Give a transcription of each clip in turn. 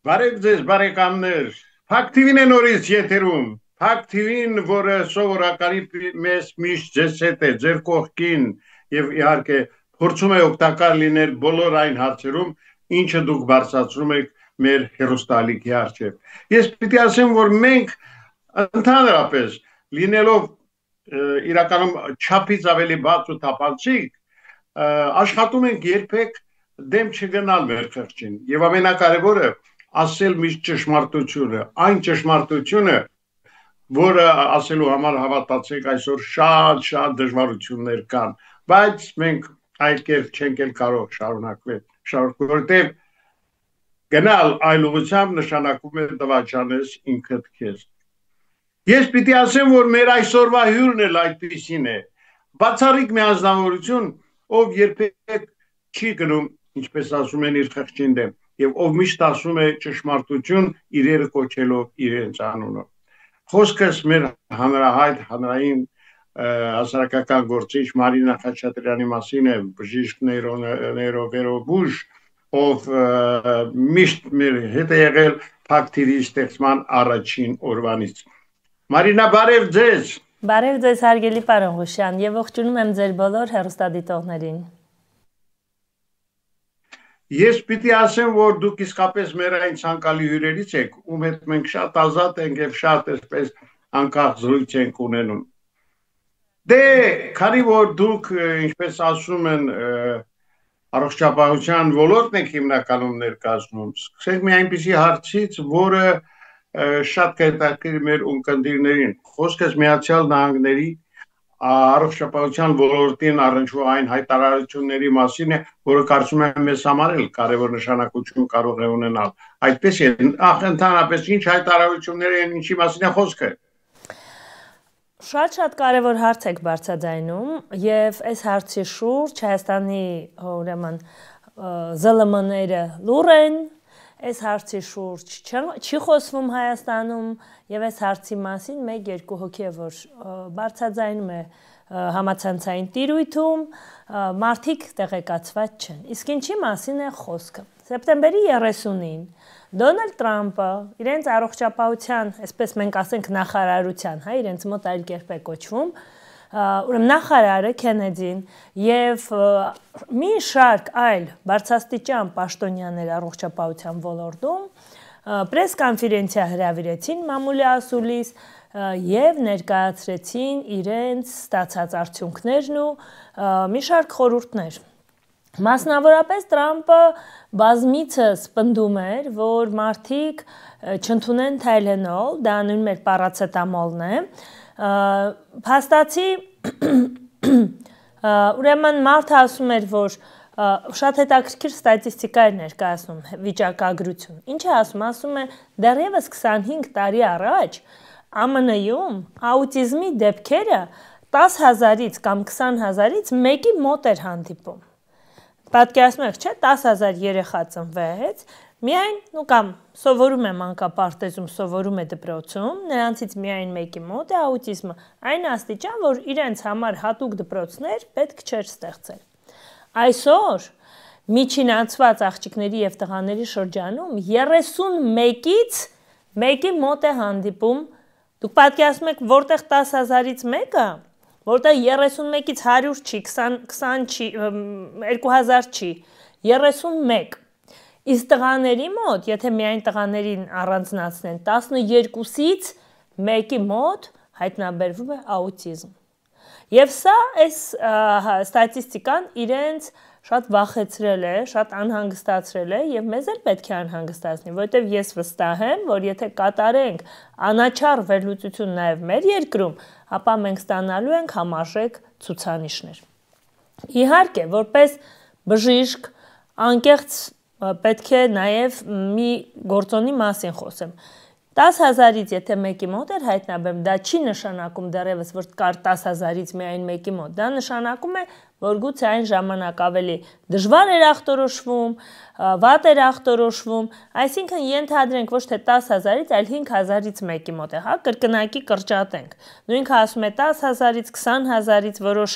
Բարև ձեզ, բարեկամներ։ Փակ TV-ն է նորից եթերում։ Փակ TV-ն, որը սովորականի մեզ միշտ ձեզ հետ է, ձեր կողքին եւ իհարկե փորձում է օգտակար լինել բոլոր այն հարցերում, ինչը դուք բարձրացնում եք մեր հերոստալիքի առջև։ Ես պիտի ասեմ, որ մենք ընդհանրապես լինելով իրականում չափից ավելի բաց ու թափանցիկ, աշխատում ենք երբեք դեմ չգնալ մեր խղճին։ Եվ ամենակարևորը ասել միշտ ճշմարտությունը, այն ճշմարտությունը, որը ասելու համար հավատացեք այսօր շատ դժվարություններ կան, բայց մենք այդ կերպ չենք էլ կարող շարունակվել, որովհետև գնալ այլ ուղղությամբ նշանակում է դավաճանես ինքդ քեզ։ Ես պիտի ասեմ, որ մեր այսօրվա հյուրն էլ այդպիսին է, բացառիկ միանձնավորություն, ով երբեք չի գնում, ինչպես ասում են, իր խղճին դեմ, եւ ով միշտ ասում է ճշմարտություն իրերը կոչելով իրենց անունով։ Խոսքս մեր հանրային հասարակական գործիչ Մարինա Խաչատրյանի մասին է, բժիշկ նեյրովերոբուժ, ով միշտ մեր հետ է եղել Փակ TV-ի ստեղծման առաջին օրվանից։ Մարինա, բարև ձեզ։ Բարև ձեզ, հարգելի պարոն Ղուշյան, եւ ողջունում եմ ձեր բոլոր հեռուստադիտողներին։ Ես պիտի ասեմ, որ դուք իսկապես մեր այն ցանկալի հյուրերից եք, ում հետ մենք շատ ազատ ենք եւ շատ այսպես անկախ զրույց ենք ունենում։ Դե, քանի որ դուք, ինչպես ասում են, առողջապահության ոլորտն եք հիմնականում ներկայացնում, սկսենք մի այնպիսի հարցից, որը շատ կհետաքրքրի մեր ունկնդիրներին։ Խոսքս Միացյալ Նահանգների առողջապահության ոլորտին առնչվող այն հայտարարությունների մասին է, որը կարծում եմ մեզ համար էլ կարևոր նշանակություն կարող է ունենալ։ Այդպես է, ընդհանրապես ինչ հայտարարություններ են, ինչի մասին է խոսքը։ Շատ կարևոր հարց եք բարձրաձայնում եւ այս հարցի շուրջ Հայաստանի ուրեմն ԶԼՄ-ները լուռ են, այս հարցի շուրջ չի խոսվում Հայաստանում եւ այս հարցի մասին 1-2 հոգի է, որ բարձրաձայնում է համացանցային տիրույթում, մարդիկ տեղեկացված չեն։ Իսկ ինչի մասին է խոսքը։ Սեպտեմբերի 30-ին Դոնալդ Տրամպը իրենց առողջապահության, այսպես մենք ասենք նախարարության, հա, իրենց մոտ այլ կերպ է կոչվում, ուրեմն նախարարը Քենեդին եւ մի շարք այլ բարձրաստիճան պաշտոնյաներ առողջապահության ոլորտում պրես-կոնֆերենցիա հրավիրեցին մամուլի ասուլիս եւ ներկայացրեցին իրենց ստացած արդյունքներն ու մի շարք խորհուրդներ։ Մասնավորապես Տրամպը բազմիցս պնդում էր, որ մարդիկ չընդունեն Թայլենոլ, դա նույն մեր պարացետամոլն է, փաստացի ուրեմն մարդը ասում էր, որ շատ հետաքրքիր ստատիստիկա էր ներկայացնում վիճակագրություն։ Ինչ է ասում է դեռևս 25 տարի առաջ ԱՄՆ-ում աուտիզմի դեպքերը 10,000-ից կամ 20,000-ից մեկի մոտ էր հանդիպում։ Պատկերացնում եք, չէ, 10,000 երեխա ծնվեց, միայն, կամ սովորում է մանկապարտեզում, սովորում է դպրոցում, նրանցից միայն մեկի մոտ է աուտիզմը, այն աստիճան, որ իրենց համար հատուկ դպրոցներ պետք չէր ստեղծել։ Այսօր միջինացված աղջիկների եւ տղաների շրջանում 31-ից մեկի մոտ է հանդիպում։ Դուք պատկերացնում եք, որտեղ 10,000-ից մեկը, որտեղ 31-ից 100 չի, 20 չի, 2000 չի, 31։ Իսկ տղաների մոտ, եթե միայն տղաներին առանձնացնեն, 12-ից մեկի մոտ հայտնաբերվում է աուտիզմ։ Եվ սա այս ստատիստիկան իրենց շատ վախեցրել է, շատ անհանգստացրել է եւ մեզ էլ պետք է անհանգստացնի, որովհետեւ ես վստահ եմ, որ եթե կատարենք անաչառ վերլուծություն նաեւ մեր երկրում, ապա մենք ստանալու ենք համարժեք ցուցանիշներ։ Իհարկե, որպես բժիշկ անկեղծ պետք է նաեւ մի գործոնի մասին խոսեմ։ 10,000-ից եթե մեկի մոտ էր հայտնաբերում, դա չի նշանակում դեռևս, որ կար 10,000-ից միայն մեկի մոտ, դա նշանակում է, որ գուցե այն ժամանակ ավելի դժվար էր ախտորոշվում, վատ էր ախտորոշվում, այսինքն ենթադրենք ոչ թե 10,000-ից, այլ 5,000-ից մեկի մոտ է, հա, կրկնակի կրճատենք։ Նույնքը ասում է 10,000-ից, 20,000-ից որոշ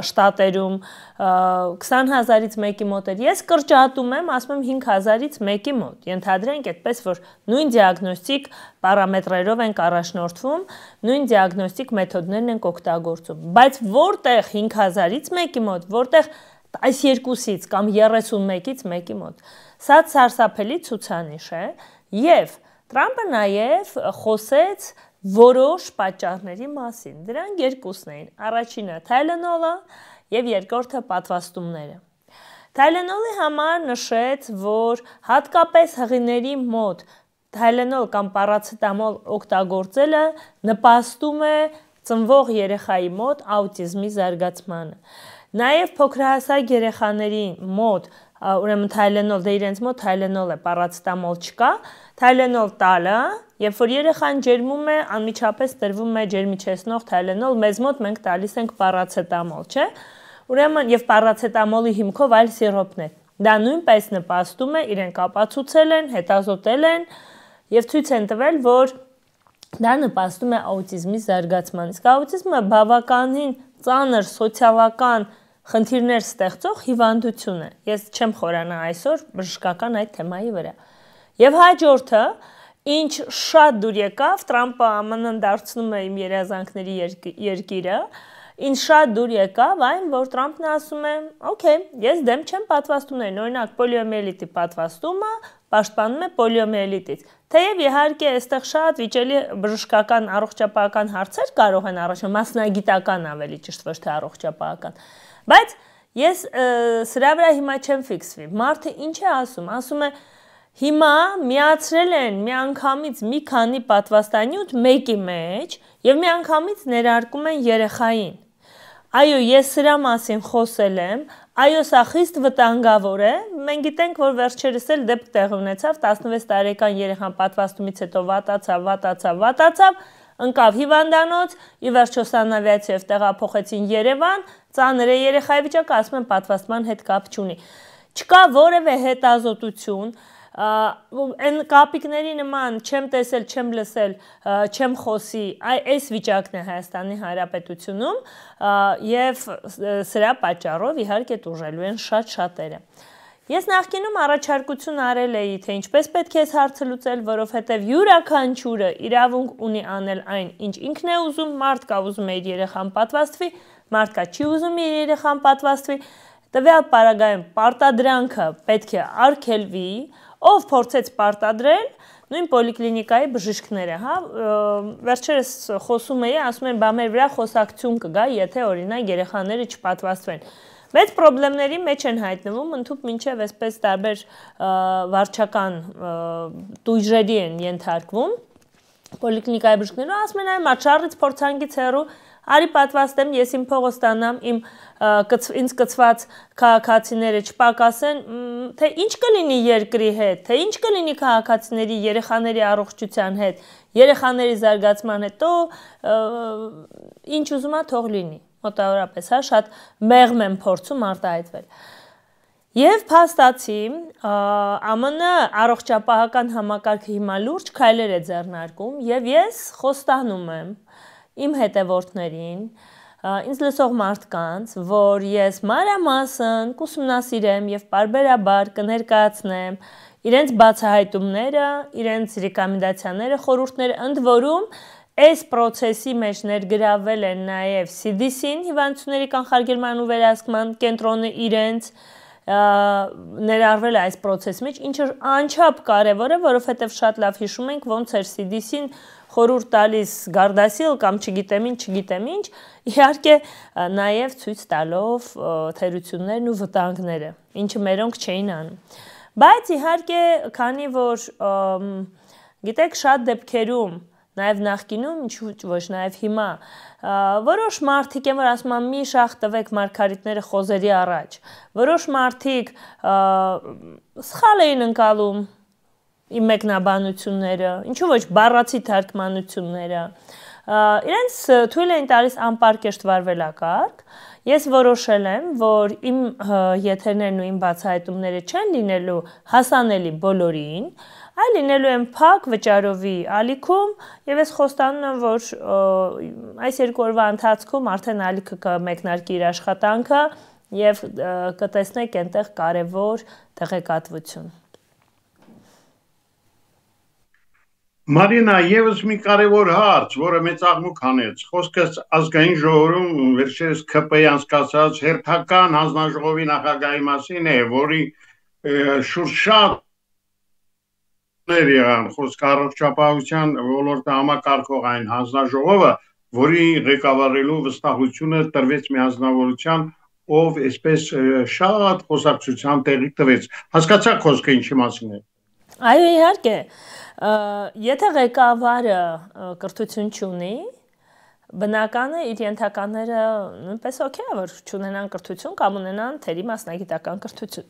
շտատերում, 20,000-ից մեկի մոտ էր։ Ես կրճատում եմ, ասում եմ 5,000-ից մեկի մոտ։ Ենթադրենք այդպես, որ նույն դիագնոստիկ պարամետրերով ենք առաջնորդվում, նույն դիագնոստիկ մեթոդներն ենք օգտագործում։ Բայց որտեղ 5,000-ից մեկի մոտ, որտեղ 12-ից կամ 31-ից մեկի մոտ։ Սա սարսափելի ցուցանիշ է եւ Տրամպը նաեւ խոսեց որոշ պատճառների մասին։ Դրանք երկուսն էին։ Առաջինը Tylenol-ը եւ երկրորդը պատվաստումները։ Tylenol-ի համար նշեց, որ հատկապես հղիների մոտ Tylenol կամ պարացետամոլ օգտագործելը նպաստում է ծնվող երեխայի մոտ աուտիզմի զարգացմանը։ Նաև փոքրահասակ երեխաների մոտ, ուրեմն Tylenol, դե իրենց մոտ Tylenol է, պարացետամոլ չկա, Tylenol տալը, երբ որ երեխան ջերմում է, անմիջապես տրվում է ջերմիչեցնող Tylenol, մեզ մոտ մենք տալիս ենք պարացետամոլ, չէ՞։ Ուրեմն եւ պարացետամոլի հիմքով այլ սիրոպներ։ Դա նույնպես նպաստում է, իրենք ապացուցել են, հետազոտել են եւ ցույց են տվել, որ դա նպաստում է աուտիզմի զարգացման։ Իսկ աուտիզմը բավականին ծանր սոցիալական խնդիրներ ստեղծող հիվանդություն է։ Ես չեմ խորանա այսօր բժշկական այդ թեմայի վրա։ Եվ հաջորդը, ինչ շատ դուր եկավ, Տրամպը ԱՄՆ-ն դարձնում է իմ երազանքների երկիրը, ինչ շատ դուր եկավ այն, որ Տրամպն ասում է, օքեյ, ես դեմ չեմ պատվաստումներին, օրինակ պոլիոմիելիտի պատվաստումը պաշտպանում է պոլիոմիելիտից։ Թեև իհարկե այստեղ շատ վիճելի բժշկական առողջապահական հարցեր կարող են առաջանալ, մասնագիտական ավելի ճիշտ ոչ թե առողջապահական։ Բայց ես սրա վրա հիմա չեմ ֆիքսվի։ Մարդը ինչ է ասում, ասում է հիմա միացրել են միանգամից մի քանի պատվաստանյութ մեկի մեջ եւ միանգամից ներարկում են երեխային։ Այո, ես սրա մասին խոսել եմ, այո, սա խիստ վտանգավոր է, մենք գիտենք, որ վերջերս էլ դեպք տեղ ունեցավ, 16 տարեկան երեխան պատվաստումից հետո վատացավ, ընկավ հիվանդանոց, ի վերջո սանավիացիայով տեղափոխեցին Երևան, ծանր է երեխայի վիճակը, ասում են պատվաստման հետ կապ չունի։ Չկա որևէ հետազոտություն, այն կապիկների նման չեմ տեսել, չեմ լսել, չեմ խոսի, այս վիճակն է Հայաստանի Հանրապետությունում եւ սրա պատճառով իհարկե տուժելու են շատ շատերը։ Ես նախկինում առաջարկություն արել էի, թե ինչպես պետք է այս հարցը լուծել, որովհետև յուրաքանչյուրը իրավունք ունի անել այն, ինչ ինքն է ուզում, մարդ կա ուզում է իր երեխան պատվաստվի, մարդ կա չի ուզում իր երեխան պատվաստվի, տվյալ պարագայում պարտադրանքը պետք է արգելվի, ով փորձեց պարտադրել, նույն պոլիկլինիկայի բժիշկները, հա, վերջերս խոսում էի, ասում են, բա մեր վրա խոսակցություն կգա, եթե օրինակ երեխաները չպատվաստվեն։ Մեծ պրոբլեմների մեջ են հայտնվում, ընդհուպ մինչև այսպես տարբեր վարչական տույժերի են ենթարկվում, պոլիկլինիկայի բժիշկները ասում են, այ մաչառից փորձանկից հեռու, արի պատվաստեմ, ես իմ փողը ստանամ, ինձ կցված քաղաքացիները չպակասեն, թե ինչ կլինի երկրի հետ, թե ինչ կլինի քաղաքացիների երեխաների առողջության հետ, երեխաների զարգացման հետ, ինչ ուզում է թող լինի, մոտավորապես, հա, շատ մեղմ եմ փորձում արտահայտվել։ Եվ փաստացի ԱՄՆ առողջապահական համակարգը հիմա լուրջ քայլեր է ձեռնարկում եւ ես խոստանում եմ իմ հետևորդներին, ինձ լսող մարդկանց, որ ես մանրամասն կուսումնասիրեմ եւ պարբերաբար կներկայացնեմ իրենց բացահայտումները, իրենց ռեկոմենդացիաները, խորհուրդները, ընդ որում այս process-ի մեջ ներգրավել են նաեւ CDC-ն, հիվանդությունների կանխարգելման ու վերահսկման կենտրոնը իրենց ներառվել է այս process-ի մեջ, ինչը անչափ կարևոր է, որովհետեւ շատ լավ հիշում ենք ոնց էր CDC-ն խորհուրդ տալիս Gardasil կամ չգիտեմ ինչ, իհարկե նաև ցույց տալով թերություններն ու վտանգները, ինչը մերոնք չէին անում։ Բայց իհարկե, քանի որ գիտեք, շատ դեպքերում, նաև նախկինում, ինչ ոչ նաև հիմա, որոշ մարդիկ են, որ ասում են մի շախ տվեք մարգարիտները խոզերի առաջ, որոշ մարդիկ սխալ էին ընկալում իմ մեկնաբանությունները, ինչու ոչ բառացի թարգմանությունները, իրենց թույլ էին տալիս անպարկեշտ վարվելակարգ Ես որոշել եմ, որ իմ եթերներն ու իմ բացահայտումները չեն լինելու հասանելի բոլորին, այլ լինելու են փակ վճարովի ալիքում, եւ ես խոստանում եմ, որ այս 2 օրվա ընթացքում արդեն ալիքը կմեկնարկի իր աշխատանքը եւ կտեսնեք այնտեղ կարեւոր տեղեկատվություն։ Մարինա, եւս մի կարևոր հարց, որը մեծ աղմուկ հանեց, խոսքս ազգային ժողովում վերջերս ՔՊ-ի անցկացած հերթական հանձնաժողովի նախագահի մասին է, որի շուրջ շատ եղան խոսք առողջապահության ոլորտը համակարգող այն հանձնաժողովը, որի ղեկավարելու վստահությունը տրվեց մի հանձնավորության, ով այսպես շատ խոսակցության տեղի տվեց։ Հասկացաք խոսքը ինչի մասին է։ Այո, իհարկե, եթե ղեկավարը կրթություն չունի, բնական է իր ենթականները նույնպես օքեյ է, որ չունենան կրթություն կամ ունենան թերի մասնագիտական կրթություն։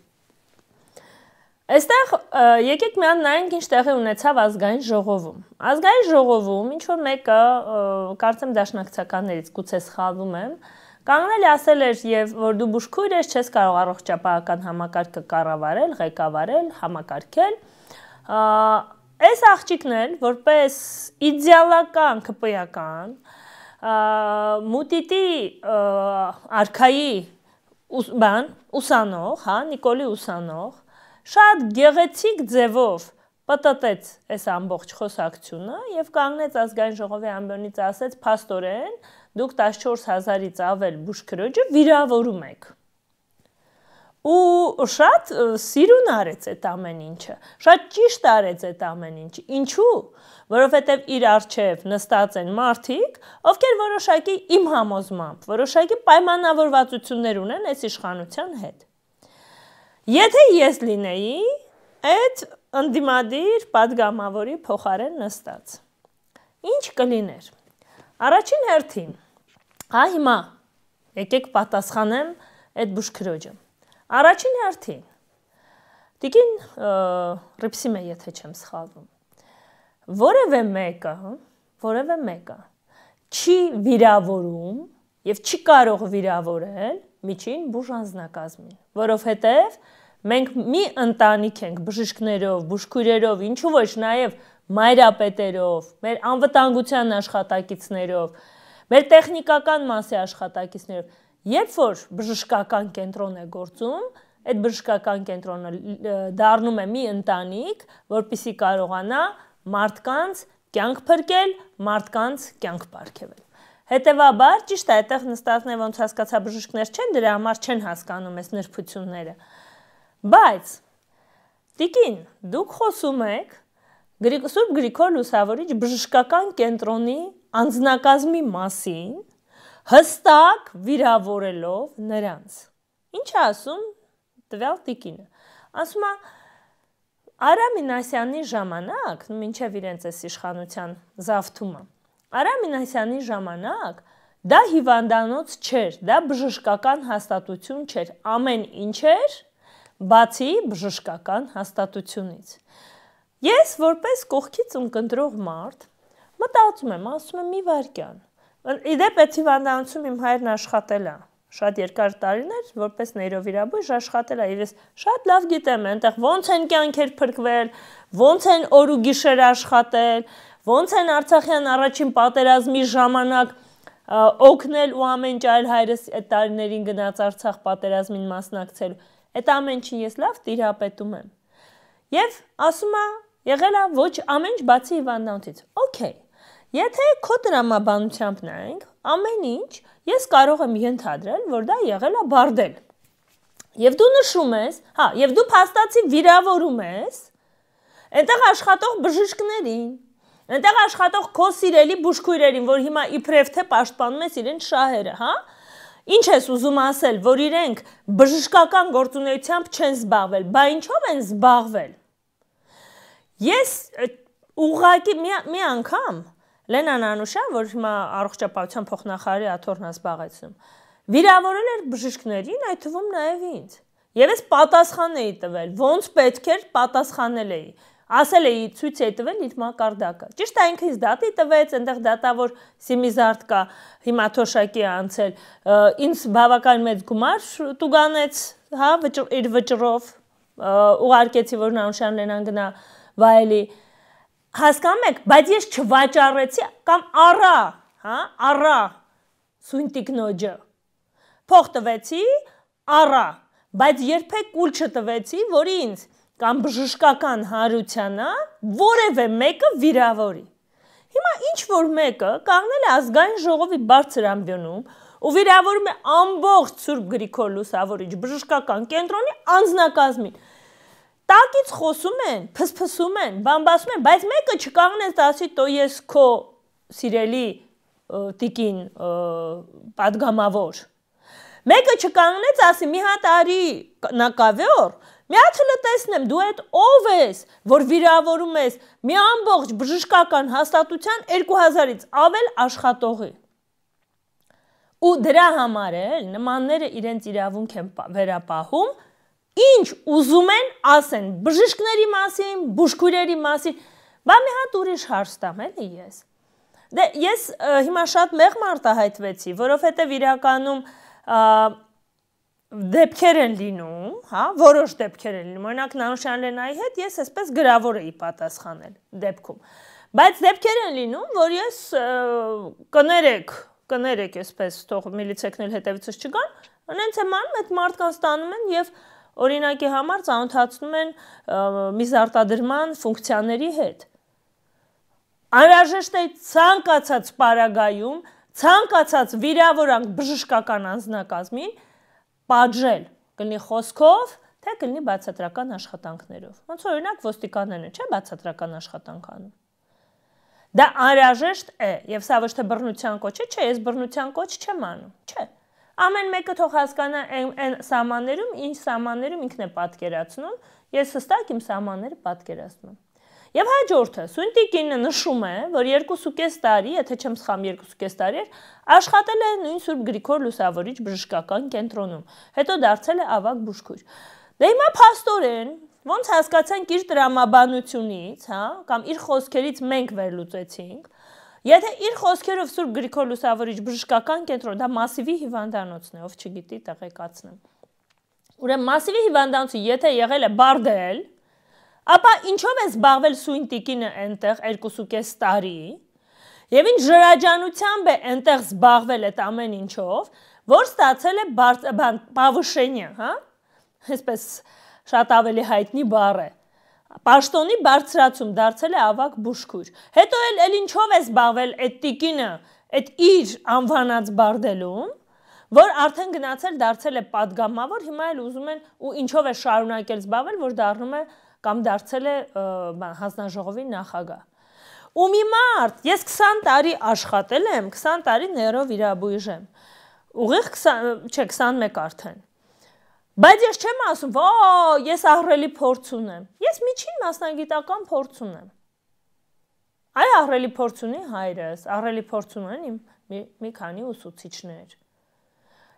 Այստեղ եկեք միան նայենք ինչ տեղի ունեցավ ազգային ժողովում։ Ազգային ժողովում ինչ-որ մեկը, կարծեմ դաշնակցականներից գուցե սխալվում եմ, կանգնել է ասել էր, եւ որ դու բուժքույր ես, չես կարող առողջապահական համակարգը կառավարել, ղեկավարել, համակարգել։ Այս աղջիկն էլ որպես իդեալական ԿՊ-ական մուտիտի արքայի ուսանող, հա, Նիկոլի ուսանող, շատ գեղեցիկ ձևով պտտեց այս ամբողջ խոսակցությունը եւ կանգնեց ազգային ժողովի ամբիոնից ասեց փաստորեն դուք 14000-ից ավել բուժքրոջը վիրավորում եք։ Ու շատ սիրուն արեց այդ ամեն ինչը, շատ ճիշտ արեց այդ ամեն ինչը։ Ինչու՞, որովհետև իր առջև նստած են մարդիկ, ովքեր որոշակի իմ համոզմամբ, որոշակի պայմանավորվածություններ ունեն այս իշխանության հետ։ Եթե ես լինեի այդ ընդդիմադիր պատգամավորի փոխարեն նստած, ինչ կլիներ։ Առաջին հերթին, հա հիմա եկեք պատասխանեմ այդ բուժքրոջը։ Առաջին հերթին, տիկին Ռիփսիմե, եթե չեմ սխալվում, որևէ մեկը չի վիրավորում եւ չի կարող վիրավորել միջին բուժանձնակազմին, որովհետեւ մենք մի ընտանիք ենք բժիշկներով, բուժքույրերով, ինչու ոչ նաեւ մայրապետերով, մեր անվտանգության աշխատակիցներով, մեր տեխնիկական մասի աշխատակիցներով, երբ որ բժշկական կենտրոն է գործում, այդ բժշկական կենտրոնը դառնում է մի ընտանիք, որպեսզի կարողանա մարդկանց կյանք փրկել, մարդկանց կյանք պարգևել։ Հետևաբար, ճիշտ է, այդտեղ նստածները ոնց հասկացա բժիշկներ չեն, դրա համար չեն հասկանում այս նրբությունները։ Բայց, տիկին, դուք խոսում եք Սուրբ Գրիգոր Լուսավորիչ բժշկական կենտրոնի անձնակազմի մասին, հստակ վիրավորելով նրանց։ Ինչ է ասում տվյալ տիկինը։ Ասում է Արա Մինասյանի ժամանակ, մինչև իրենց այս իշխանության զավթումը, Արա Մինասյանի ժամանակ դա հիվանդանոց չէր, դա բժշկական հաստատություն չէր, ամեն ինչ էր, բացի բժշկական հաստատությունից։ Ես որպես կողքից ընկնդրող մարդ մտածում եմ, ասում եմ մի վարքյան։ Իդեպ այդ հիվանդանոցում իմ հայրն աշխատել է, շատ երկար տարիներ, որպես նեյրովիրաբույժ աշխատել է, եւ ես շատ լավ գիտեմ, այնտեղ ոնց են կյանքեր փրկվել, ոնց են օր ու գիշեր աշխատել, ոնց են Արցախյան առաջին պատերազմի ժամանակ օգնել ու ամեն ինչ այլ հայրս այդ տարիներին գնաց Արցախ պատերազմին մասնակցելու։ Այդ ամեն ինչին ես լավ տիրապետում եմ։ Եվ ասում է, եղել է ոչ ամեն ինչ բացի հիվանդանոցից։ Okay։ Եթե քո տրամաբանությամբ նայենք, ամեն ինչ ես կարող եմ ենթադրել, որ դա եղել է բարդել։ Եվ դու նշում ես, հա, եւ դու փաստացի վիրավորում ես այնտեղ աշխատող բժիշկներին, այնտեղ աշխատող քո սիրելի բուժքույրերին, որ հիմա իբրև թե պաշտպանում ես իրենց շահերը, հա։ Ինչ ես ուզում ասել, որ իրենք բժշկական գործունեությամբ չեն զբաղվել, բա ինչով են զբաղվել։ Ես ուղղակի մի անգամ Լենան Անուշյան, որ հիմա առողջապահության փոխնախարարի աթոռն է զբաղեցնում, վիրավորել էր բժիշկներին, այդ թվում նաև ինձ։ Եվ ես պատասխան էի տվել, ոնց պետք էր պատասխանել էի։ ասել էի ցույց է տվել իր մակարդակը։ Ճիշտ է, ինքը ինձ դատի տվեց, այնտեղ դատավոր Սիմիզարդ կա, հիմա թոշակի է անցել, ինձ բավական մեծ գումար տուգանեց, հա, իր վճռով, ուղարկեցի, որ Նանուշյան Լենան գնա վայելի։ Հասկանում եք, բայց ես չվաճառեցի կամ առա սույն տիկնոջը։ Փող տվեցի, առա, բայց երբեք կուլ չտվեցի, որ ինձ կամ բժշկական հարությանը որևէ մեկը վիրավորի։ Հիմա ինչ որ մեկը կանգնել է ազգային ժողովի բարձր ամբիոնում ու վիրավորում է ամբողջ Սուրբ Գրիգոր Լուսավորիչ բժշկական կենտրոնի անձնակազմին։ Տակից խոսում են, փսփսում են, բամբասում են, բայց մեկը չկանգնեց ասի, «Տո ես քո սիրելի տիկին պատգամավոր»։ Մեկը չկանգնեց ասի, «Մի հատ արի նակավյոր, մի հատ լտեսնեմ, դու այդ ով ես, որ վիրավորում ես մի ամբողջ բժշկական հաստատության 2000-ից ավել աշխատողի»։ Ու դրա համար էլ նմանները իրենց իրավունք են վերապահում, ինչ ուզում են ասեն բժիշկների մասին, բուժքույրերի մասին, բա մի հատ ուրիշ հարց տամ էլի ես։ Դե ես հիմա շատ մեղմ արտահայտվեցի, որովհետև իրականում դեպքեր են լինում, հա, որոշ դեպքեր են լինում, օրինակ Նանուշյան Լենայի հետ ես այսպես գրավոր էի պատասխանել դեպքում, բայց դեպքեր են լինում, որ ես կներեք այսպես, թող միլիցեքն էլ հետևիցս չգան, նենց եմ անում, այդ մարդկանց տանում են և օրինակի համար ծանոթացնում են միզարտադրման ֆունկցիաների հետ։ Անհրաժեշտ է ցանկացած պարագայում, ցանկացած վիրավորանք բժշկական անձնակազմին պատժել, կլինի խոսքով, թե կլինի բացատրական աշխատանքներով։ Ոնց օրինակ ոստիկանները չէ բացատրական աշխատանք անում։ Դա անհրաժեշտ է, եւ սա ոչ թե բռնության կոչ է, չէ, ես բռնության կոչ չեմ անում, չէ։ Ամեն մեկը թող հասկանա այն սահմաններում, ինչ սահմաններում ինքն է պատկերացնում, ես հստակ իմ սահմանները պատկերացնում եմ։ Եվ հաջորդը, Սույն տիկինը նշում է, որ 2.5 տարի, եթե չեմ սխալվում 2.5 տարի էր, աշխատել է նույն Սուրբ Գրիգոր Լուսավորիչ բժշկական կենտրոնում, հետո դարձել է ավագ բուժքույր։ Դե հիմա փաստորեն, ոնց հասկացանք իր տրամաբանությունից, հա, կամ իր խոսքերից մենք վերլուծեցինք, եթե իր խոսքերով Սուրբ Գրիգոր Լուսավորիչ բժշկական կենտրոն, դա Մասիվի հիվանդանոցն է, ով չգիտի, տեղեկացնեմ։ Ուրեմն Մասիվի հիվանդանոցը եթե եղել է բարդել, ապա ինչով է զբաղվել Սույն տիկինը այնտեղ 2.5 տարի, եւ ինչ ժրաջանությամբ է այնտեղ զբաղվել այդ ամեն ինչով, որ ստացել է պավուշենյա, հա, այսպես շատ ավելի հայտնի բառ է, պաշտոնի բարձրացում դարձել է ավագ բուժքույր, հետո էլ ինչով է զբաղվել այդ տիկինը, այդ իր անվանած բարդելում, որ արդեն գնացել դարձել է պատգամավոր, հիմա էլ ուզում են ու ինչով է շարունակել զբաղվել, որ դառնում է կամ դարձել է հանձնաժողովի նախագահ։ Ու մի մարդ, ես 20 տարի աշխատել եմ, 20 տարի նեյրովիրաբույժ եմ, ուղիղ 21 արդեն, բայց ես չեմ ասում, ես ահռելի փորձ ունեմ, ես միջին մասնագիտական փորձ ունեմ, այ ահռելի փորձ ունի հայրս, ահռելի փորձ ունեն իմ մի քանի ուսուցիչներ,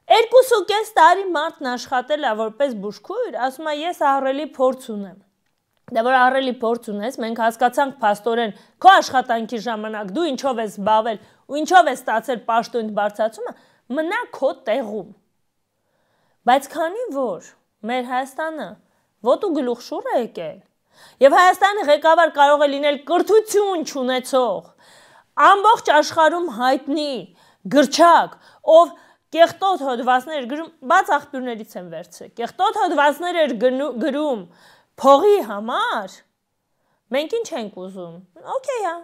2.5 տարի մարդն աշխատել է որպես բուժքույր, ասում է ես ահռելի փորձ ունեմ, Դա որ ահռելի փորձ ունես, մենք հասկացանք փաստորեն քո աշխատանքի ժամանակ դու ինչով ես զբաղվել ու ինչով ես ստացել պաշտոնի բարձրացումը, մնա քո տեղում։ Բայց քանի որ մեր Հայաստանը ոտու գլուխշուռ է եկել, եւ Հայաստանի ղեկավար կարող է լինել կրթություն չունեցող, ամբողջ աշխարհում հայտնի գրչակ, ով կեղտոտ հոդվածներ գրում, բաց աղբյուրներից են վերցրել, կեղտոտ հոդվածներ էր գրում փողի համար, մենք ինչ ենք ուզում, օքեյ հա,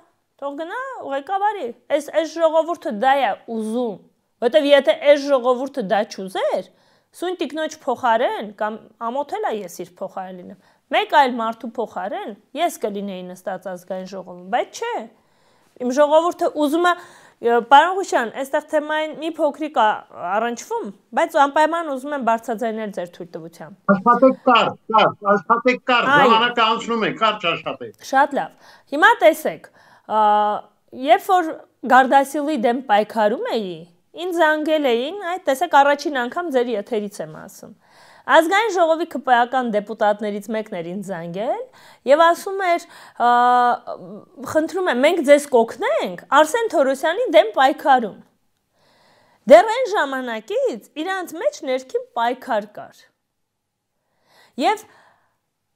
թող գնա ղեկավարի, այս ժողովուրդը դա է ուզում, որտեվ եթե այս ժողովուրդը դա չուզեր, Սույն տիկնոջ փոխարեն, կամ ամոթել է ես իր փոխարեն լինեմ, մեկ այլ մարդու փոխարեն, ես կլինեի նստած ազգային ժողովում, բայց չէ, իմ ժողովուրդը ուզում է, պարոն Ղուշյան, այստեղ թեմային մի փոքրիկ առնչվում, բայց անպայման ուզում եմ բարձրաձայնել ձեր թույլտվությամբ։ Աշխատեք կար, ժամանակը անցնում է, կարճ աշխատեք։ Շատ լավ։ Հիմա տեսեք, երբ որ Գարդասիլի դեմ պայքարում էի, ինձ զանգել էին, այդ տեսեք առաջին անգամ ձեր եթերից եմ ասում։ Ազգային ժողովի ԿՊ-ական դեպուտատներից մեկն էր ինձ զանգել եւ ասում էր խնդրում եմ մենք ձեզ կօգնենք Արսեն Թորոսյանի դեմ պայքարում։ Դեռ այն ժամանակից իրանց մեջ ներքին պայքար կար։ Եվ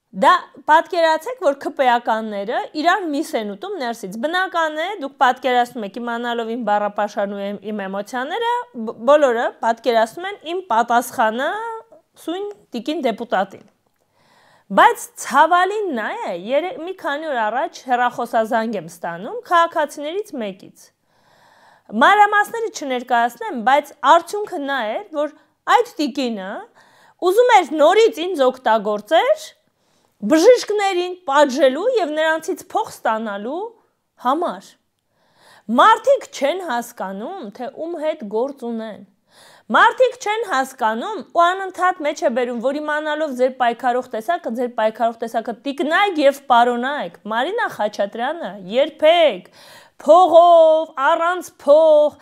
դա պատկերացեք, որ ԿՊ-ականները իրար միս են ուտում ներսից։ Բնական է, դուք պատկերացնում եք իմանալով իմ բառապաշարն ու իմ էմոցիաները, բոլորը պատկերացնում են իմ պատասխանը սույն տիկին դեպուտատին։ Բայց ցավալին նա է, մի քանի օր առաջ հեռախոսազանգ եմ ստանում քաղաքացիներից մեկից։ Մանրամասները չներկայացնեմ, բայց արդյունքը նա էր, որ այդ տիկինը ուզում էր նորից ինձ օգտագործել բժիշկներին պատժելու եւ նրանցից փող ստանալու համար։ Մարդիկ չեն հասկանում, թե ում հետ գործ ունեն։ Մարդիկ չեն հասկանում ու անընդհատ մեջ է բերում, որ իմանալով ձեր պայքարող տեսակը տիկնայք եւ պարոնայք։ Մարինա Խաչատրյանը երբեք փողով, առանց փող,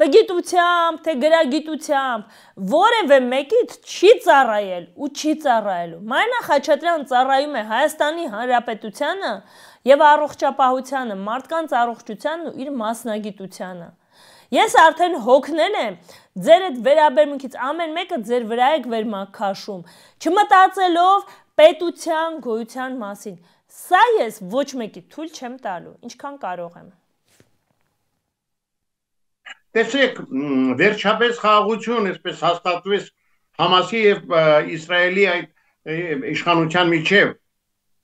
տգիտությամբ, թե գրագիտությամբ որևէ մեկից չի ծառայել ու չի ծառայելու։ Մարինա Խաչատրյանը ծառայում է Հայաստանի Հանրապետությանը եւ առողջապահությանը, մարդկանց առողջությանն ու իր մասնագիտությանը։ Ես արդեն հոգնել եմ ձեր այդ վերաբերմունքից, ամեն մեկը ձեր վրա եք վերմաքաշում, չմտածելով պետության գոյության մասին։ Սա ես ոչ մեկի թույլ չեմ տալու, ինչքան կարող եմ։ Տեսեք, վերջապես խաղաղություն, այսպես հաստատվեց Համասի եւ Իսրայելի այդ իշխանության միջև,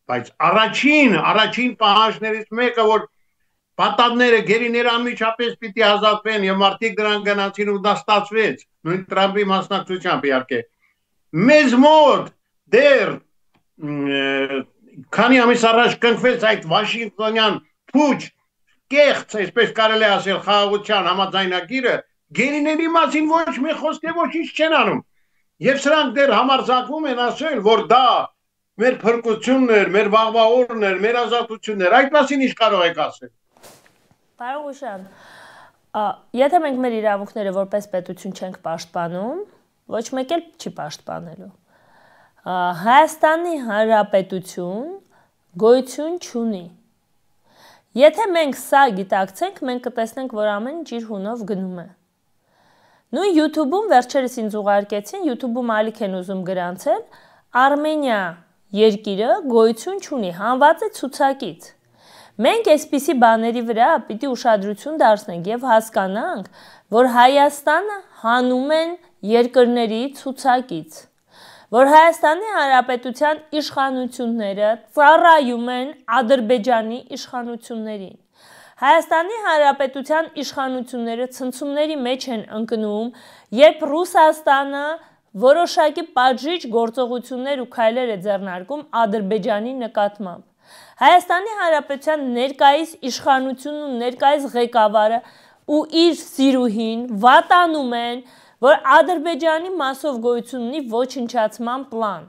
բայց առաջին պահանջներից մեկը, որ պատանդները, գերիները անմիջապես պիտի ազատվեն եւ մարդիկ դրան գնացին ու դա ստացվեց, նույն Տրամպի մասնակցությամբ իհարկե։ Մեզ մոտ դեռ քանի ամիս առաջ կնքվեց այդ Վաշինգտոնյան փուչ կեղծ, այսպես կարելի ասել, խաղաղության համաձայնագիրը, գերիների մասին ոչ մի խոսք է ոչինչ չեն անում։ Եվ սրանք դեռ համարձակվում են ասել, որ դա մեր փրկությունն էր, մեր վաղվա օրն էր, մեր ազատությունն էր։ Այդ մասին ինչ կարող եք ասել։ Պարոն Ղուշյան, եթե մենք մեր իրավունքները որպես պետություն չենք պաշտպանում, ոչ մեկ էլ չի պաշտպանելու։ Հայաստանի Հանրապետություն գոյություն չունի։ Եթե մենք սա գիտակցենք, մենք կտեսնենք, որ ամեն ինչ իր հունով գնում է։ Նույն YouTube-ում վերջերս ինձ ուղարկեցին, YouTube-ում ալիք են ուզում գրանցել, Արմենիա երկիրը գոյություն չունի, հանված է ցուցակից։ Մենք այսպիսի բաների վրա պիտի ուշադրություն դարձնենք եւ հասկանանք, որ Հայաստանը հանում են երկրների ցուցակից, որ Հայաստանի Հանրապետության իշխանությունները ծառայում են Ադրբեջանի իշխանություններին։ Հայաստանի Հանրապետության իշխանությունները ցնցումների մեջ են ընկնում, երբ Ռուսաստանը որոշակի պատժիչ գործողություններ ու քայլեր է ձեռնարկում Ադրբեջանի նկատմամբ։ Հայաստանի Հանրապետության ներկայիս իշխանությունն ու ներկայիս ղեկավարը ու իր սիրուհին վատանում են, որ Ադրբեջանի մասով գոյություն ունի ոչնչացման պլան,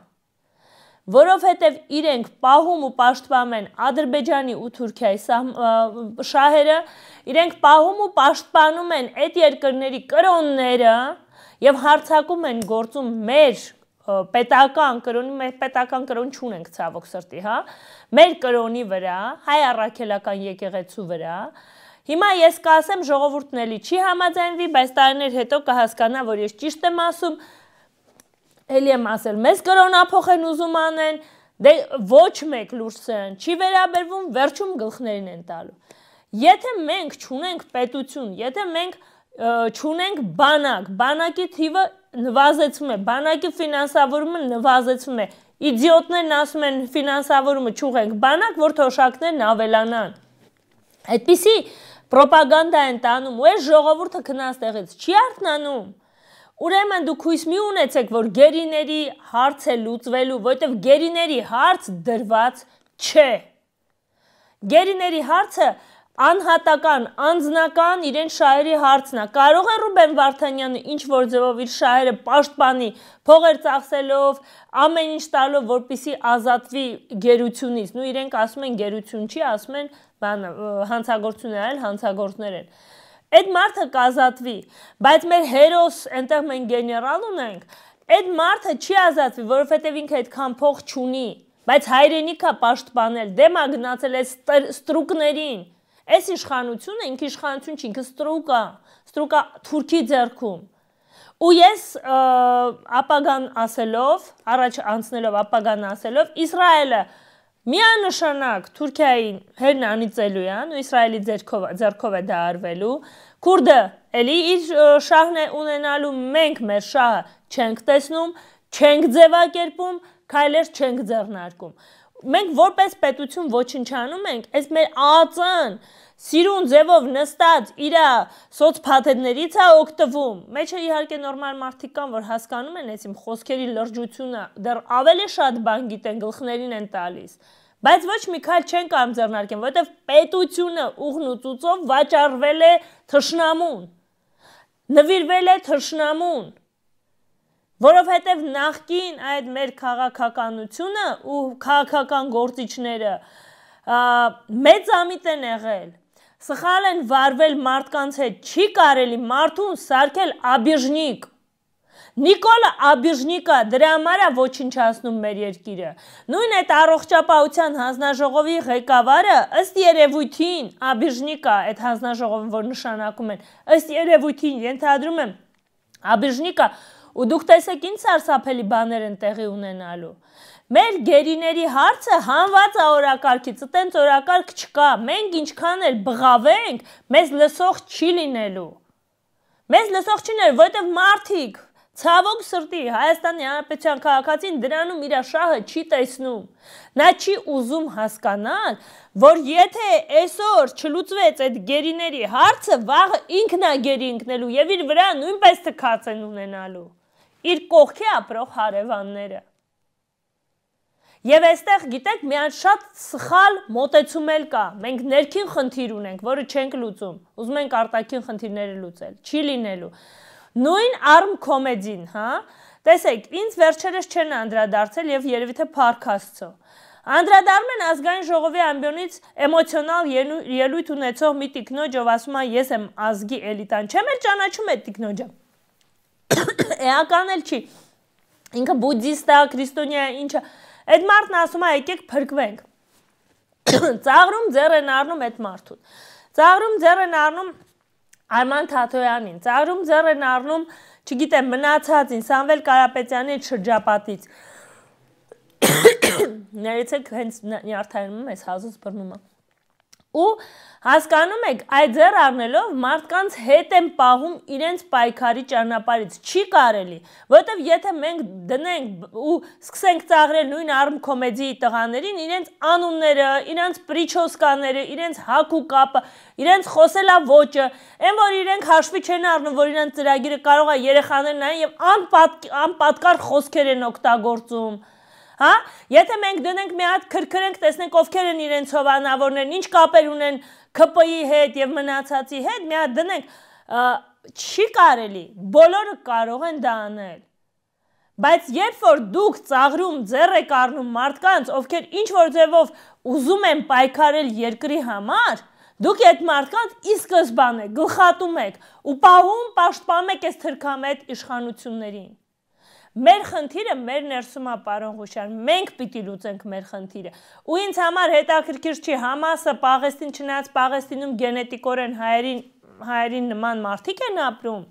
որովհետև իրենք պահում ու պաշտպանում են Ադրբեջանի ու Թուրքիայի շահերը, իրենք պահում ու պաշտպանում են այդ երկրների կրոնները եւ հարձակում են գործում մեր պետական կրոնի, մեր պետական կրոն չունենք ցավոք սրտի, հա, մեր կրոնի վրա, հայ առաքելական եկեղեցու վրա։ Հիմա ես կասեմ ժողովուրդն էլի չի համաձայնվի, բայց տարիներ հետո կհասկանա, որ ես ճիշտ եմ ասում, էլի եմ ասել, մեզ կրոնափոխ են ուզում անեն, դե ոչ մեկ լուրջ սրան չի վերաբերվում, վերջում գլխներին են տալու։ Եթե մենք չունենք պետություն, եթե մենք չունենք բանակ, բանակի թիվը նվազեցվում է, բանակի ֆինանսավորումը նվազեցվում է, իդիոտներն ասում են ֆինանսավորումը չուղենք բանակ, որ թոշակներն ավելանան։ Այդպիսի պրոպագանդա են տանում, ու այս ժողովուրդը քնած տեղից չի արթնանում։ Ուրեմն դուք հույս մի ունեցեք, որ գերիների հարց է լուծվելու, որովհետև գերիների հարց դրված չէ։ Գերիների հարցը անհատական, անձնական իրեն շահերի հարցն է։ Կարող է Ռուբեն Վարդանյանը ինչ-որ ձևով իր շահերը պաշտպանի, փողեր ծախսելով, ամեն ինչ տալով, որպեսզի ազատվի գերությունից։ Նու իրենք ասում են գերություն չի, ասում են հանցագործություն արել, հանցագործներ են։ Այդ մարդը կազատվի, բայց մեր հերոս, այնտեղ մենք գեներալ ունենք, այդ մարդը չի ազատվի, որովհետև ինքը այդքան փող չունի, բայց հայրենիքա պաշտպանել, դեմա գնացել է ստրուկներին։ Այս իշխանությունը, ինքը իշխանություն չի, ինքը ստրուկա Թուրքի ձեռքում։ Ու ես ապագան ասելով, առաջ անցնելով ապագան ասելով, Իսրայելը միանշանակ Թուրքիային հերն անիծելու են ու Իսրայելի ձեռքով է դա արվելու, Քուրդը էլի իր շահն է ունենալու, մենք մեր շահը չենք տեսնում, չենք ձևակերպում, քայլեր չենք ձեռնարկում։ Մենք որպես պետություն ոչնչանում ենք, այս մեր ԱԱԾ-ն սիրուն ձևով նստած իր սոցփաթեթներից է օգտվում։ Մեջը իհարկե նորմալ մարդիկ կան, որ հասկանում են այս իմ խոսքերի լրջությունը, դեռ ավելի շատ բան գիտեն, գլխներին են տալիս։ Բայց ոչ մի քայլ չեն կարող ձեռնարկեն, որովհետև պետությունը ուղն ու ծուծով վաճառվել է թշնամուն, նվիրվել է թշնամուն, որովհետև նախկին այդ մեր քաղաքականությունը ու քաղաքական գործիչները մեծամիտ են եղել, սխալ են վարվել մարդկանց հետ, չի կարելի մարդուն սարքել աբիժնիկ։ Նիկոլը աբիժնիկա, դրա համար է ոչնչացնում մեր երկիրը։ Նույն այդ առողջապահության հանձնաժողովի ղեկավարը ըստ երևույթին աբիժնիկա, այդ հանձնաժողովը, որ նշանակում են, ըստ երևույթին ենթադրում եմ աբիժնիկա, ու դուք տեսեք ինչ սարսափելի բաներ են տեղի ունենալու։ Մեր գերիների հարցը հանված է օրակարգից, այտենց օրակարգ չկա, մենք ինչքան էլ բղավենք, մեզ լսող չի լինելու։ Մեզ լսող չի լինելու, որովհետև մարդիկ ցավոք սրտի Հայաստանի Հանրապետության քաղաքացին դրանում իր շահը չի տեսնում։ Նա չի ուզում հասկանալ, որ եթե այսօր չլուծվեց այդ գերիների հարցը, վաղը ինքն է գերի ընկնելու եւ իր վրա նույնպես թքած են ունենալու։ Իր կողքի ապրող հարևանները։ Եվ այստեղ գիտեք, միան շատ սխալ մոտեցում էլ կա։ Մենք ներքին խնդիր ունենք, որը չենք լուծում։ Ուզում ենք արտաքին խնդիրները լուծել, չի լինելու։ Նույն արմ կոմեդին, հա, տեսեք, ինձ վերջերս չեն անդրադարձել եւ երևի թե փառք Աստծո։ Անդրադառնում են ազգային ժողովի ամբիոնից էմոցիոնալ ելույթ ունեցող մի տիկնոջ, ով ասում է ես եմ ազգի էլիտան, չեմ էլ ճանաչում այդ տիկնոջը։ Էական էլ չի։ Ինքը բուդդիստ է, քրիստոնյա է, ինչը։ Այդ մարդն ասում է եկեք փրկվենք։ Ծաղրում ձեռ են առնում այդ մարդուն։ Ծաղրում ձեռ են առնում Արման Թաթոյանին, ծաղրում ձեռ են առնում, չգիտեմ, մնացածին, Սամվել Կարապետյանի այդ շրջապատից։ Ներեցեք հենց նյարդայնում ես հազուց բռնում եմ։ Ու հասկանում եք, այդ ձեռ առնելով մարդկանց հետ են պահում իրենց պայքարի ճանապարհից, չի կարելի, որովհետև եթե մենք դնենք ու սկսենք ծաղրել նույն արմ կոմեդիի տղաներին, իրենց անունները, իրենց պրիչոսկաները, իրենց հագ ու կապը, իրենց խոսելաոճը, այն որ իրենք հաշվի չեն առնում, որ իրենց ծրագիրը կարող է երեխաներ նայեն եւ անպատկար խոսքեր են օգտագործում։ Հա, եթե մենք դնենք մի հատ քրքրենք, տեսնենք ովքեր են իրենց հովանավորներն, ինչ կապեր ունեն ԿՊ-ի հետ եւ մնացածի հետ, մի հատ դնենք, չի կարելի, բոլորը կարող են դա անել։ Բայց երբ որ դուք ծաղրում ձեռ եք առնում մարդկանց, ովքեր ինչ որ ձևով ուզում են պայքարել երկրի համար, դուք այդ մարդկանց ի սկզբանե գլխատում եք ու պահում պաշտպանում եք այս թրքամետ իշխանություններին։ Մեր խնդիրը մեր ներսում է, պարոն Ղուշյան, մենք պիտի լուծենք մեր խնդիրը։ Ու ինձ համար հետաքրքիր չի Համասը, Պաղեստին, չնայած Պաղեստինում գենետիկորեն հայերին նման մարդիկ են ապրում։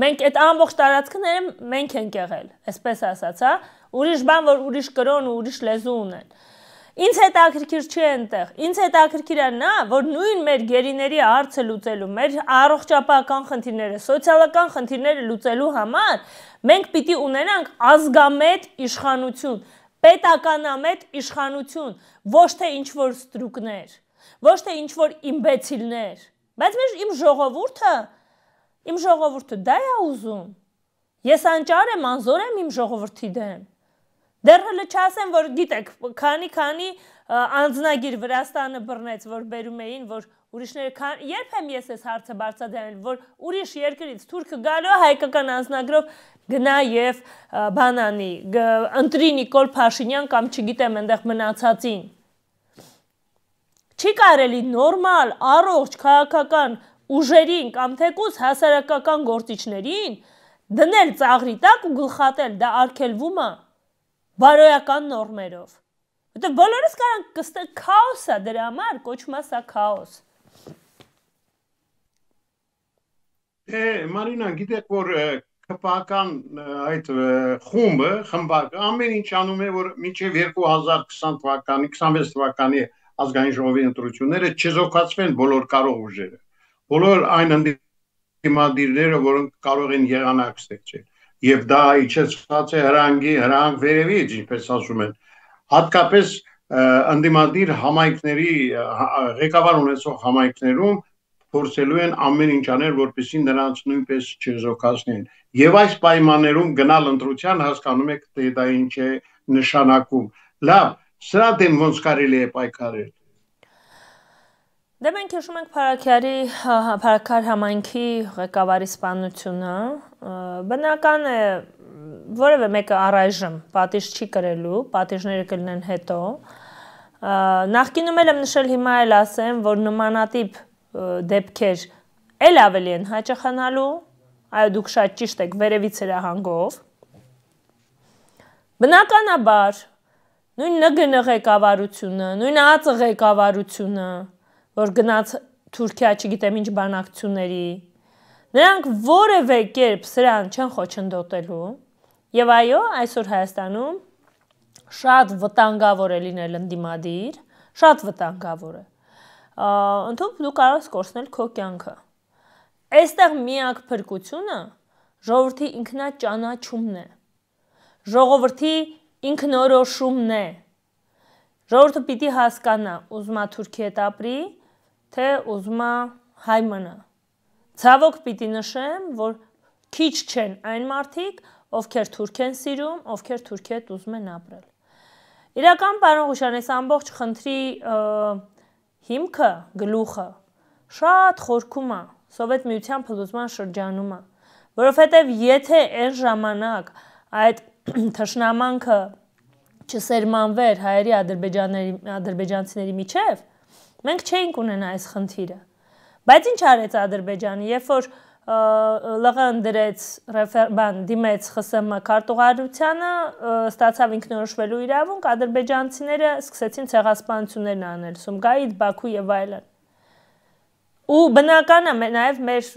Մենք այդ ամբողջ տարածքները մենք ենք եղել, այսպես ասած, հա, ուրիշ բան, որ ուրիշ կրոն ու ուրիշ լեզու ունեն։ Ինձ հետաքրքիր չի այնտեղ, ինձ հետաքրքիր է նա, որ նույն մեր գերիների հարցը լուծելու, մեր առողջապահական խնդիրները, սոցիալական խնդիրները լուծելու համար մենք պիտի ունենանք ազգամետ իշխանություն, պետականամետ իշխանություն, ոչ թե ինչ-որ ստրուկներ, ոչ թե ինչ-որ իմբեցիլներ, բայց իմ ժողովուրդը դա է ուզում, ես անճար եմ, անզոր եմ իմ ժողովրդի դեմ, դեռ հլը չասեմ, որ գիտեք, քանի անձնագիր Վրաստանը բռնեց, որ բերում էին, որ ուրիշները, երբ եմ ես այս հարցը բարձրացնել, որ ուրիշ երկրից թուրքը գալու հայկական անձնագրով գնա եւ բանանի, ընտրի Նիկոլ Փաշինյան կամ չգիտեմ այնտեղ մնացածին։ Չի կարելի նորմալ, առողջ քաղաքական ուժերին կամ թեկուզ հասարակական գործիչներին դնել ծաղրի տակ ու գլխատել, դա արգելվում է բարոյական նորմերով։ Որտեղ բոլորս կարան կստե քաոս է դրա համար, կոչվում է սա քաոս։ Մարինա, գիտեք, որ քպական այդ խումբը, խմբակ, ամեն ինչ անում է, որ մինչև 2020 թվականի, 26 թվականի ազգային ժողովի ընտրությունները չզոքացվեն բոլոր կարող ուժերը, բոլոր այն ընդդիմադիրները, որոնք կարող են եղանակ ստեղծել։ Եվ դա իջեցված է հրանք վերևից, ինչպես ասում են, հատկապես ընդդիմադիր համայնքների ղեկավար ունեցող համայնքներում փորձելու են ամեն ինչ անել, որպեսզի նրանց նույնպես չզոքացնեն։ Եվ այս պայմաններում գնալ ընտրության հասկանում եք, թե դա ինչ է նշանակում։ Լավ, սրա դեմ ոնց կարելի է պայքարել։ Դե մենք հիշում ենք Փարաքար համայնքի ղեկավարի սպանությունը, բնական է որևէ մեկը առայժմ պատիժ չի կրելու, պատիժները կլինեն հետո։ Նախկինում եմ նշել, հիմա էլ ասեմ, որ նմանատիպ դեպքեր էլ ավելի են հաճախանալու, այո դուք շատ ճիշտ եք, վերևից հրահանգով։ Բնականաբար, նույն ՆԳՆ ղեկավարությունը, նույն ԱԾ ղեկավարությունը, որ գնաց Թուրքիա, չգիտեմ ինչ բանակցությունների, նրանք որևէ կերպ սրան չեն խոչընդոտելու, եւ այո, այսօր Հայաստանում շատ վտանգավոր է լինել ընդդիմադիր, շատ վտանգավոր է։ Ընդհանուր դու կարող ես կորցնել քո կյանքը։ Այստեղ միակ փրկությունը ժողովրդի ինքնաճանաչումն է։ Ժողովրդի ինքնորոշումն է։ Ժողովուրդը պիտի հասկանա, ուզում է Թուրքի հետ ապրի, թե ուզում է հայ մնա։ Ցավոք պիտի նշեմ, որ քիչ չեն այն մարդիկ, ովքեր Թուրք են սիրում, ովքեր Թուրքի հետ ուզում են ապրել։ Իրական պարոն Ղուշան, այս ամբողջ խնդրի հիմքը, գլուխը շատ խորքում է, Սովետ Միության փլուզման շրջանում է, որովհետև եթե այն ժամանակ այդ թշնամանքը չսերմանվեր հայերի ադրբեջանցիների միջև, մենք չէինք ունենա այս խնդիրը։ Բայց ինչ արեց Ադրբեջանը, երբ որ ԼՂ-ն դիմեց ԽՍՀՄ քարտուղարությանը, ստացավ ինքնորոշվելու իրավունք, ադրբեջանցիները սկսեցին ցեղասպանություններ անել, Սումգայիթ, Բաքու եւ այլն։ Ու բնական է նաև մեր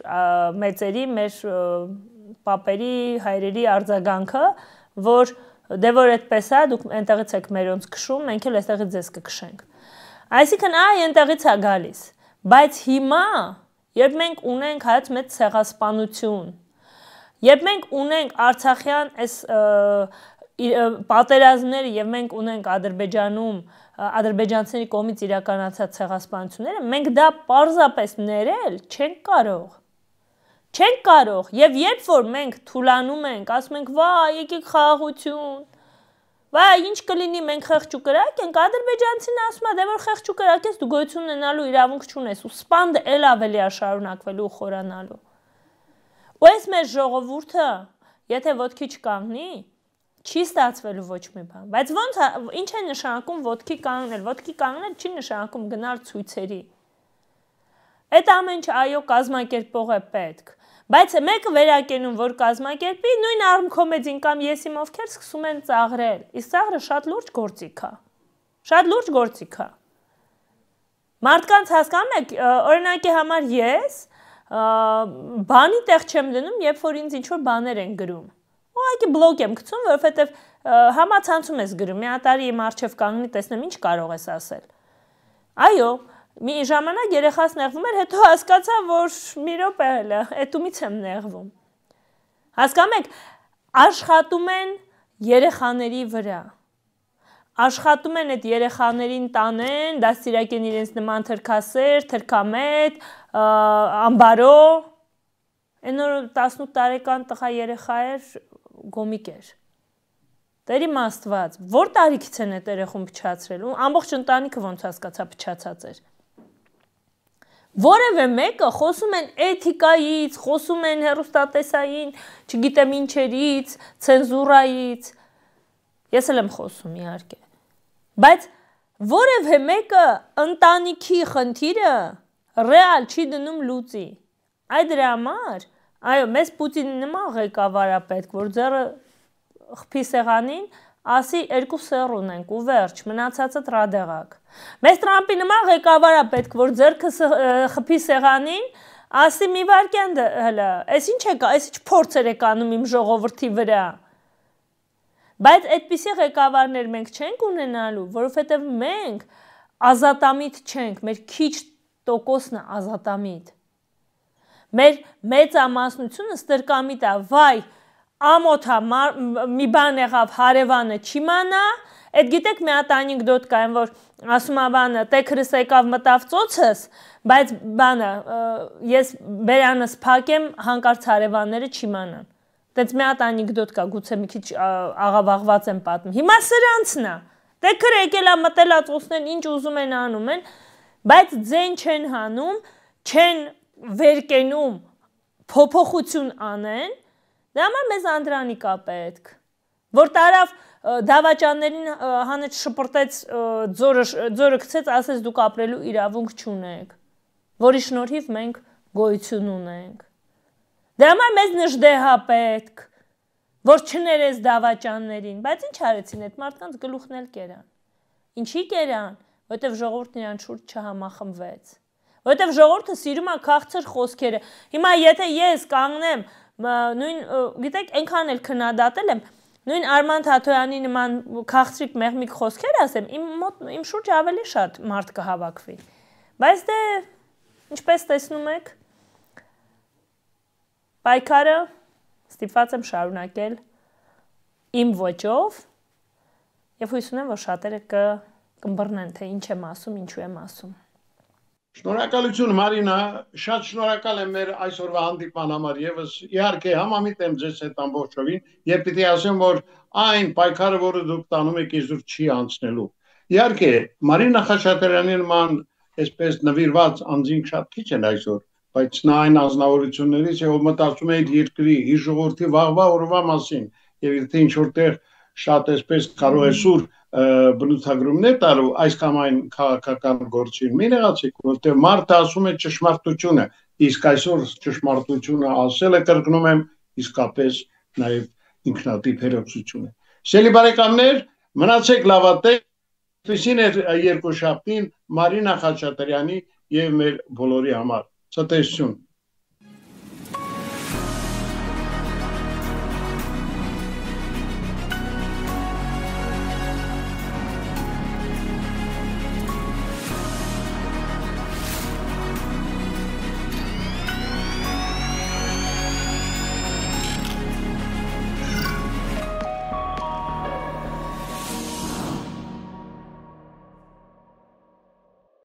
մեծերի, մեր պապերի, հայրերի արձագանքը, որ դե որ այդպես է, դուք այնտեղից եք մերոնց քշում, մենք էլ այստեղից ձեզ կքշենք։ Այսինքն այ այնտեղից է գալիս, բայց հիմա, երբ մենք ունենք հայոց մեծ ցեղասպանություն, երբ մենք ունենք Արցախյան այս պատերազմները եւ մենք ունենք Ադրբեջանում ադրբեջանցիների կողմից իրականացած ցեղասպանությունները, մենք դա պարզապես ներել չենք կարող։ Չենք կարող, եւ երբ որ մենք թուլանում ենք, ասում ենք, վա, եկեք խաղաղություն, վա, ինչ կլինի, մենք խեղճ ու կրակ ենք, ադրբեջանցին ասում է, դե որ խեղճ ու կրակ ես, դու գոյություն ունենալու իրավունք չունես, ու սպանդը էլ ավելի է շարունակվելու ու խորանալու։ Ու այս մեր ժողովուրդը, եթե ոտքի չկանգնի, չի ստացվելու ոչ մի բան, բայց ոնց ինչ է նշանակում ոտքի կանգնել, ոտքի կանգնել չի նշանակում գնալ ցույցերի։ Այդ ամեն ինչ այո կազմակերպող է պետք, բայց մեկը վերակենում, որ կազմակերպի, նույն արմքոմեդին կամ ես իմ ովքեր սկսում են ծաղրել, իսկ ծաղրը շատ լուրջ գործիք է, շատ լուրջ գործիք է։ Մարդկանց հասկանում եք, օրինակի համար ես բանի տեղ չեմ դնում, երբ որ ինձ ինչ-որ բաներ են գրում։ Ուղղակի բլոկ եմ գցում, որովհետև համացանցում ես գրում, մի հատարի իմ առջև կանգնի, տեսնեմ ինչ կարող ես ասել։ Այո, մի ժամանակ երեխաս նեղվում էր, հետո հասկացա, որ մի րոպե հələ, էտումից եմ նեղվում։ Հասկանում եք, աշխատում են երեխաների վրա։ Աշխատում են այդ երեխաներին տանեն, դաստիարակեն իրենց նման թրքասեր, թրքամետ, ամբարո։ Այն օր 18 տարեկան տղա երեխա էր, գոմիկ էր։ Տերի Աստված, որ տարիքից են այդ երեխուն փչացրել, ու ամբողջ ընտանիքը ոնց հասկացա փչացած էր։ Որևէ մեկը խոսում են էթիկայից, խոսում են հեռուստատեսային, չգիտեմ ինչերից, ցենզուրայից։ Ես էլ եմ խոսում իհարկե։ Բայց որևէ մեկը ընտանիքի խնդիրը ռեալ չի դնում լուծի։ Այդ դրա համար Այո, մեզ Պուտինի նման ղեկավար է պետք, որ ձեռը խփի սեղանին, ասի երկու սեռ ունենք ու վերջ, մնացածը տրադեղակ։ Մեզ Տրամպի նման ղեկավար է պետք, որ ձեռքը խփի սեղանին, ասի մի վարքյան հələ, այս ինչ փորձեր եք անում իմ ժողովրդի վրա։ Բայց այդպիսի ղեկավարներ մենք չենք ունենալու, որովհետև մենք ազատամիտ չենք, մեր քիչ տոկոսն է ազատամիտ։ Մեր մեծամասնությունը ստրկամիտ է, վայ, ամոթա, մի բան եղավ, հարևանը չիմանա, այդ գիտեք մի հատ անեկդոտ կա, որ ասում է բանը, տեքրս եկավ մտավ ծոցս, բայց բանը, ես բերանս փակեմ, հանկարծ հարևանները չիմանան։ Տենց մի հատ անեկդոտ կա, գուցե մի քիչ աղավաղված եմ պատմում։ Հիմա սրանցն է։ Տեքրը եկել է մտել է ծոցներն, ինչ ուզում են անում են, բայց ձեն չեն հանում, չեն վերկենում փոփոխություն անեն, դրա համար մեզ Անդրանիկ է պետք, որ տարավ դավաճաններին հանեց շպրտեց ձորը գցեց, ասեց դուք ապրելու իրավունք չունեք, որի շնորհիվ մենք գոյություն ունենք։ Դրա համար մեզ նժդեհա պետք, որ չներես դավաճաններին, բայց ինչ արեցին այդ մարդկանց գլուխն էլ կերան։ Ինչի կերան, որովհետև ժողովուրդն իրան շուրջ չհամախմբվեց։ Որովհետև ժողովուրդը սիրում է քաղցր խոսքերը։ Հիմա եթե ես կանգնեմ, նույն, գիտեք, այնքան էլ քննադատել եմ, նույն Արման Թաթոյանի նման քաղցրիկ մեղմիկ խոսքեր ասեմ, իմ շուրջ ավելի շատ մարդ կհավաքվի։ Բայց դե ինչպես տեսնում եք, պայքարը ստիպված եմ շարունակել իմ ոճով եւ հույս ունեմ, որ շատերը կըմբռնեն, թե ինչ եմ ասում, ինչու եմ ասում։ Շնորհակալություն Մարինա, շատ շնորհակալ եմ մեր այսօրվա հանդիպման համար եւս իհարկե համամիտ եմ ձեզ հետ ամբողջովին եւ պիտի ասեմ, որ այն պայքարը, որը դուք տանում եք, իզուր չի անցնելու։ Իհարկե Մարինա Խաչատրյանի նման այսպես նվիրված անձինք շատ քիչ են այսօր, բայց նա այն անձնավորություններից է, ով մտածում է երկրի, իր ժողովրդի վաղվա օրվա մասին եւ եթե ինչ որտեղ շատ այսպես կարող է սուր բնութագրումներ տալու այս կամ այն քաղաքական գործին։ Մի նեղացեք, որտեղ մարդը ասում է ճշմարտությունը, իսկ այսօր ճշմարտությունը ասել է, կրկնում եմ, իսկապես նաեւ ինքնատիպ հերոսություն է։ Սիրելի բարեկամներ, մնացեք լավատես, այսպեսին էր երկուշաբթին Մարինա Խաչատրյանի եւ մեր բոլորի համար։ Ցտեսություն։